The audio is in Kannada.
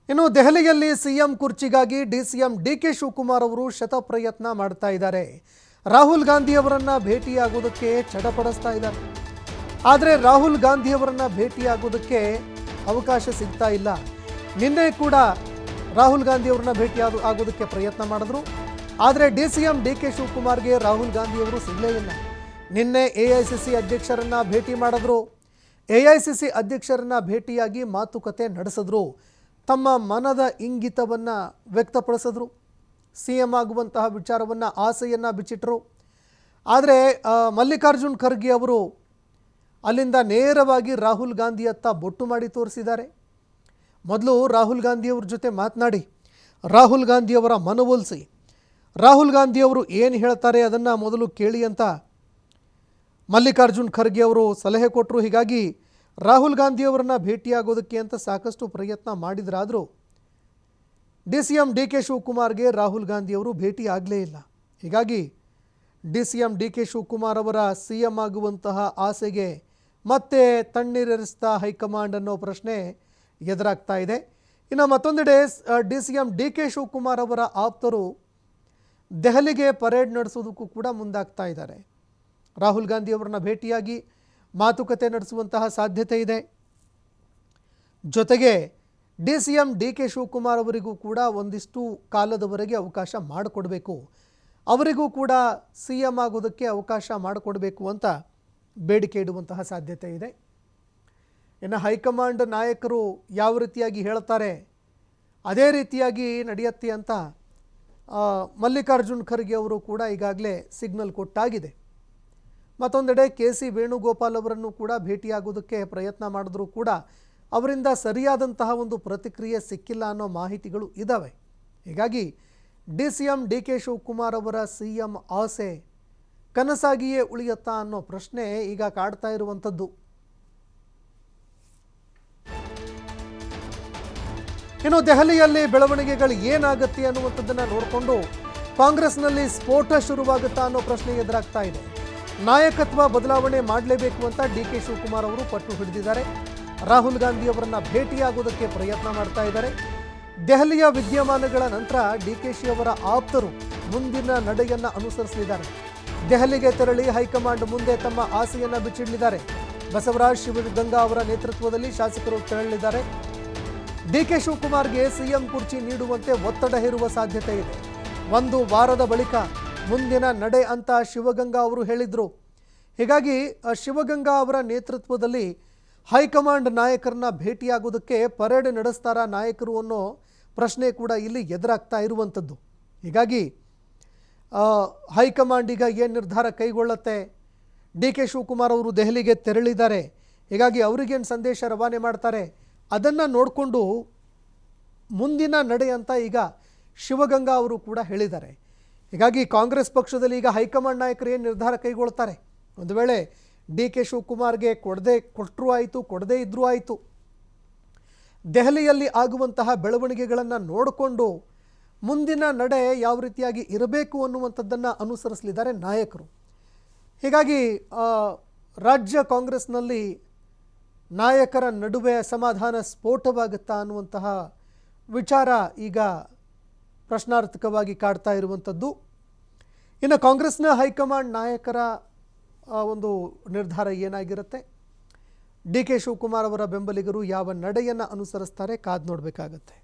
ಇನ್ನು ದೆಹಲಿಯಲ್ಲಿ ಸಿಎಂ ಕುರ್ಚಿಗಾಗಿ ಡಿಸಿಎಂ ಡಿಕೆ ಶಿವಕುಮಾರ್ ಅವರು ಶತಪ್ರಯತ್ನ ಮಾಡ್ತಾ ಇದ್ದಾರೆ. ರಾಹುಲ್ ಗಾಂಧಿ ಅವರನ್ನ ಭೇಟಿಯಾಗೋದಕ್ಕೆ ಚಡಪಡಿಸ್ತಾ ಇದ್ದಾರೆ. ಆದರೆ ರಾಹುಲ್ ಗಾಂಧಿ ಅವರನ್ನ ಭೇಟಿಯಾಗೋದಕ್ಕೆ ಅವಕಾಶ ಸಿಗ್ತಾ ಇಲ್ಲ. ನಿನ್ನೆ ಕೂಡ ರಾಹುಲ್ ಗಾಂಧಿ ಅವರನ್ನ ಆಗೋದಕ್ಕೆ ಪ್ರಯತ್ನ ಮಾಡಿದ್ರು. ಆದರೆ ಡಿಸಿಎಂ ಡಿಕೆ ಶಿವಕುಮಾರ್ಗೆ ರಾಹುಲ್ ಗಾಂಧಿ ಅವರು ಸಿಗಲೇ ಇಲ್ಲ. ನಿನ್ನೆ ಎಐಸಿಸಿ ಅಧ್ಯಕ್ಷರನ್ನ ಭೇಟಿ ಮಾಡಿದ್ರು. ಎಐಸಿಸಿ ಅಧ್ಯಕ್ಷರನ್ನ ಭೇಟಿಯಾಗಿ ಮಾತುಕತೆ ನಡೆಸಿದ್ರು. ತಮ್ಮ ಮನದ ಇಂಗಿತವನ್ನು ವ್ಯಕ್ತಪಡಿಸಿದ್ರು. ಸಿಎಂ ಆಗುವಂತಹ ವಿಚಾರವನ್ನು ಆಸೆಯನ್ನು ಬಿಚ್ಚಿಟ್ರು. ಆದರೆ ಮಲ್ಲಿಕಾರ್ಜುನ್ ಖರ್ಗೆ ಅವರು ಅಲ್ಲಿಂದ ನೇರವಾಗಿ ರಾಹುಲ್ ಗಾಂಧಿಯತ್ತ ಬೊಟ್ಟು ಮಾಡಿ ತೋರಿಸಿದ್ದಾರೆ. ಮೊದಲು ರಾಹುಲ್ ಗಾಂಧಿಯವ್ರ ಜೊತೆ ಮಾತನಾಡಿ ರಾಹುಲ್ ಗಾಂಧಿಯವರ ಮನವೊಲಿಸಿ, ರಾಹುಲ್ ಗಾಂಧಿಯವರು ಏನು ಹೇಳ್ತಾರೆ ಅದನ್ನು ಮೊದಲು ಕೇಳಿ ಅಂತ ಮಲ್ಲಿಕಾರ್ಜುನ್ ಖರ್ಗೆ ಅವರು ಸಲಹೆ ಕೊಟ್ಟರು. ಹೀಗಾಗಿ ರಾಹುಲ್ ಗಾಂಧಿಯವರನ್ನ ಭೇಟಿಯಾಗೋದಕ್ಕೆ ಅಂತ ಸಾಕಷ್ಟು ಪ್ರಯತ್ನ ಮಾಡಿದ್ರಾದರೂ ಡಿಸಿಎಂ ಡಿಕೆ ಶಿವಕುಮಾರ್ಗೆ ರಾಹುಲ್ ಗಾಂಧಿಯವರು ಭೇಟಿ ಆಗಲೇ ಇಲ್ಲ. ಹೀಗಾಗಿ ಡಿಸಿಎಂ ಡಿಕೆ ಶಿವಕುಮಾರ್ ಅವರ ಸಿಎಂ ಆಗುವಂತಹ ಆಸೆಗೆ ಮತ್ತೆ ತಣ್ಣೀರೆರಿಸ್ತಾ ಹೈಕಮಾಂಡ್ ಅನ್ನೋ ಪ್ರಶ್ನೆ ಎದುರಾಗ್ತಾ ಇದೆ. ಇನ್ನು ಮತ್ತೊಂದೆಡೆ ಡಿಸಿಎಂ ಡಿಕೆ ಶಿವಕುಮಾರ್ ಅವರ ಆಪ್ತರು ದೆಹಲಿಗೆ ಪರೇಡ್ ನಡೆಸೋದಕ್ಕೂ ಕೂಡ ಮುಂದಾಗ್ತಾ ಇದ್ದಾರೆ. ರಾಹುಲ್ ಗಾಂಧಿ ಅವರನ್ನ ಭೇಟಿಯಾಗಿ ಮಾತುಕತೆ ನಡೆಸುವಂತಹ ಸಾಧ್ಯತೆ ಇದೆ. ಜೊತೆಗೆ ಡಿಸಿಎಂ ಡಿಕೆ ಶಿವಕುಮಾರ್ ಅವರಿಗೂ ಕೂಡ ಒಂದಿಷ್ಟು ಕಾಲದವರೆಗೆ ಅವಕಾಶ ಮಾಡಿಕೊಡಬೇಕು, ಅವರಿಗೂ ಕೂಡ ಸಿಎಂ ಆಗೋದಕ್ಕೆ ಅವಕಾಶ ಮಾಡಿಕೊಡಬೇಕು ಅಂತ ಬೇಡಿಕೆ ಇಡುವಂತಹ ಸಾಧ್ಯತೆ ಇದೆ. ಇನ್ನು ಹೈಕಮಾಂಡ್ ನಾಯಕರು ಯಾವ ರೀತಿಯಾಗಿ ಹೇಳ್ತಾರೆ ಅದೇ ರೀತಿಯಾಗಿ ನಡೆಯುತ್ತೆ ಅಂತ ಮಲ್ಲಿಕಾರ್ಜುನ್ ಖರ್ಗೆ ಅವರು ಕೂಡ ಈಗಾಗಲೇ ಸಿಗ್ನಲ್ ಕೊಟ್ಟಾಗಿದೆ. ಮತ್ತೊಂದೆಡೆ ಕೆ.ಸಿ. ವೇಣುಗೋಪಾಲ್ ಅವರನ್ನು ಕೂಡ ಭೇಟಿಯಾಗೋದಕ್ಕೆ ಪ್ರಯತ್ನ ಮಾಡಿದ್ರೂ ಕೂಡ ಅವರಿಂದ ಸರಿಯಾದಂತಹ ಒಂದು ಪ್ರತಿಕ್ರಿಯೆ ಸಿಕ್ಕಿಲ್ಲ ಅನ್ನೋ ಮಾಹಿತಿಗಳು ಇದ್ದಾವೆ. ಹೀಗಾಗಿ ಡಿಸಿಎಂ ಡಿಕೆ ಶಿವಕುಮಾರ್ ಅವರ ಸಿಎಂ ಆಸೆ ಕನಸಾಗಿಯೇ ಉಳಿಯುತ್ತಾ ಅನ್ನೋ ಪ್ರಶ್ನೆ ಈಗ ಕಾಡ್ತಾ ಇರುವಂಥದ್ದು. ಇನ್ನು ದೆಹಲಿಯಲ್ಲಿ ಬೆಳವಣಿಗೆಗಳು ಏನಾಗುತ್ತೆ ಅನ್ನುವಂಥದ್ದನ್ನು ನೋಡಿಕೊಂಡು ಕಾಂಗ್ರೆಸ್ನಲ್ಲಿ ಸ್ಫೋಟ ಶುರುವಾಗುತ್ತಾ ಅನ್ನೋ ಪ್ರಶ್ನೆ ಎದುರಾಗ್ತಾ ಇದೆ. ನಾಯಕತ್ವ ಬದಲಾವಣೆ ಮಾಡಲೇಬೇಕು ಅಂತ ಡಿಕೆ ಶಿವಕುಮಾರ್ ಅವರು ಪಟ್ಟು ಹಿಡಿದಿದ್ದಾರೆ. ರಾಹುಲ್ ಗಾಂಧಿ ಅವರನ್ನ ಭೇಟಿಯಾಗೋದಕ್ಕೆ ಪ್ರಯತ್ನ ಮಾಡ್ತಾ ಇದ್ದಾರೆ. ದೆಹಲಿಯ ವಿದ್ಯಮಾನಗಳ ನಂತರ ಡಿಕೆಶಿ ಅವರ ಆಪ್ತರು ಮುಂದಿನ ನಡೆಯನ್ನು ಅನುಸರಿಸಲಿದ್ದಾರೆ. ದೆಹಲಿಗೆ ತೆರಳಿ ಹೈಕಮಾಂಡ್ ಮುಂದೆ ತಮ್ಮ ಆಸೆಯನ್ನು ಬಿಚ್ಚಿಡಲಿದ್ದಾರೆ. ಬಸವರಾಜ್ ಶಿವಗಂಗಾ ಅವರ ನೇತೃತ್ವದಲ್ಲಿ ಶಾಸಕರು ತೆರಳಲಿದ್ದಾರೆ. ಡಿಕೆ ಶಿವಕುಮಾರ್ಗೆ ಸಿಎಂ ಕುರ್ಚಿ ನೀಡುವಂತೆ ಒತ್ತಡ ಹೇರುವ ಸಾಧ್ಯತೆ ಇದೆ. ಒಂದು ವಾರದ ಬಳಿಕ ಮುಂದಿನ ನಡೆ ಅಂತ ಶಿವಗಂಗಾ ಅವರು ಹೇಳಿದರು. ಹೀಗಾಗಿ ಶಿವಗಂಗಾ ಅವರ ನೇತೃತ್ವದಲ್ಲಿ ಹೈಕಮಾಂಡ್ ನಾಯಕರನ್ನ ಭೇಟಿಯಾಗೋದಕ್ಕೆ ಪರೇಡ್ ನಡೆಸ್ತಾರ ನಾಯಕರು ಅನ್ನೋ ಪ್ರಶ್ನೆ ಕೂಡ ಇಲ್ಲಿ ಎದುರಾಗ್ತಾ ಇರುವಂಥದ್ದು. ಹೀಗಾಗಿ ಹೈಕಮಾಂಡ್ ಈಗ ಏನು ನಿರ್ಧಾರ ಕೈಗೊಳ್ಳುತ್ತೆ, ಡಿಕೆ ಶಿವಕುಮಾರ್ ಅವರು ದೆಹಲಿಗೆ ತೆರಳಿದ್ದಾರೆ, ಹೀಗಾಗಿ ಅವರಿಗೇನು ಸಂದೇಶ ರವಾನೆ ಮಾಡ್ತಾರೆ ಅದನ್ನು ನೋಡಿಕೊಂಡು ಮುಂದಿನ ನಡೆ ಅಂತ ಈಗ ಶಿವಗಂಗಾ ಅವರು ಕೂಡ ಹೇಳಿದ್ದಾರೆ. ಹೀಗಾಗಿ ಕಾಂಗ್ರೆಸ್ ಪಕ್ಷದಲ್ಲಿ ಈಗ ಹೈಕಮಾಂಡ್ ನಾಯಕರು ಏನು ನಿರ್ಧಾರ ಕೈಗೊಳ್ತಾರೆ, ಒಂದು ವೇಳೆ ಡಿಕೆ ಶಿವಕುಮಾರ್ಗೆ ಕೊಟ್ಟರೂ ಆಯಿತು, ಕೊಡದೇ ಇದ್ರೂ ಆಯಿತು, ದೆಹಲಿಯಲ್ಲಿ ಆಗುವಂತಹ ಬೆಳವಣಿಗೆಗಳನ್ನು ನೋಡಿಕೊಂಡು ಮುಂದಿನ ನಡೆ ಯಾವ ರೀತಿಯಾಗಿ ಇರಬೇಕು ಅನ್ನುವಂಥದ್ದನ್ನು ಅನುಸರಿಸಲಿದ್ದಾರೆ ನಾಯಕರು. ಹೀಗಾಗಿ ರಾಜ್ಯ ಕಾಂಗ್ರೆಸ್ನಲ್ಲಿ ನಾಯಕರ ನಡುವೆ ಅಸಮಾಧಾನ ಸ್ಫೋಟವಾಗುತ್ತಾ ಅನ್ನುವಂತಹ ವಿಚಾರ ಈಗ ಪ್ರಶ್ನಾರ್ಥಕವಾಗಿ ಕಾಡ್ತಾ ಇರುವಂಥದ್ದು. ಇನ್ನು ಕಾಂಗ್ರೆಸ್ನ ಹೈಕಮಾಂಡ್ ನಾಯಕರ ಒಂದು ನಿರ್ಧಾರ ಏನಾಗಿರುತ್ತೆ, ಡಿಕೆ ಶಿವಕುಮಾರ್ ಅವರ ಬೆಂಬಲಿಗರು ಯಾವ ನಡೆಯನ್ನು ಅನುಸರಿಸ್ತಾರೆ ಕಾದು ನೋಡಬೇಕಾಗತ್ತೆ.